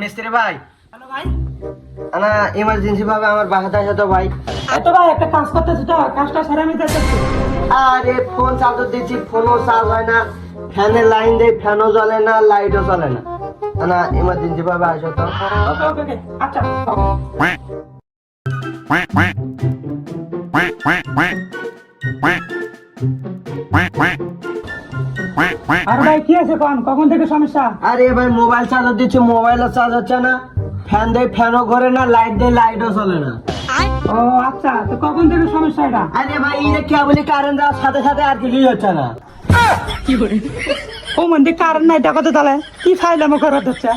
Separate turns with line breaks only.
মিস্ত্রি ভাই,
হ্যালো ভাই।
না ইমার্জেন্সি ভাবে আমার বাসাতে আসো তো ভাই।
তো ভাই একটা কাজ করতেছি, তো কাজটা সেরে আমি যাচ্ছি।
আরে ফোন চার্জ দিচ্ছি, ফোনও চার্জ হয় না, ফ্যানের লাইন দেয়, ফ্যানও জ্বলে না, লাইটও চলে না। না ইমার্জেন্সি ভাবে আসো তো।
ওকে ওকে ওকে, আচ্ছা। আর ভাই কি আছে কখন থেকে সমস্যা?
আরে ভাই মোবাইল চার্জ দিচ্ছি, মোবাইলও চার্জ হচ্ছে না, ফ্যান দেয়, ফ্যানও ঘরে না, লাইট দেয়, লাইটও চলে না।
ও আচ্ছা, তো কখন থেকে সমস্যা এটা?
আরে ভাই এটা কেবলই কারেন্ট দেওয়ার সাথে সাথে আর কিছুই হচ্ছে না।
ও মন্দির কারণ নাই, দেখো তো তাহলে কি ফাইল আমার করার হচ্ছে।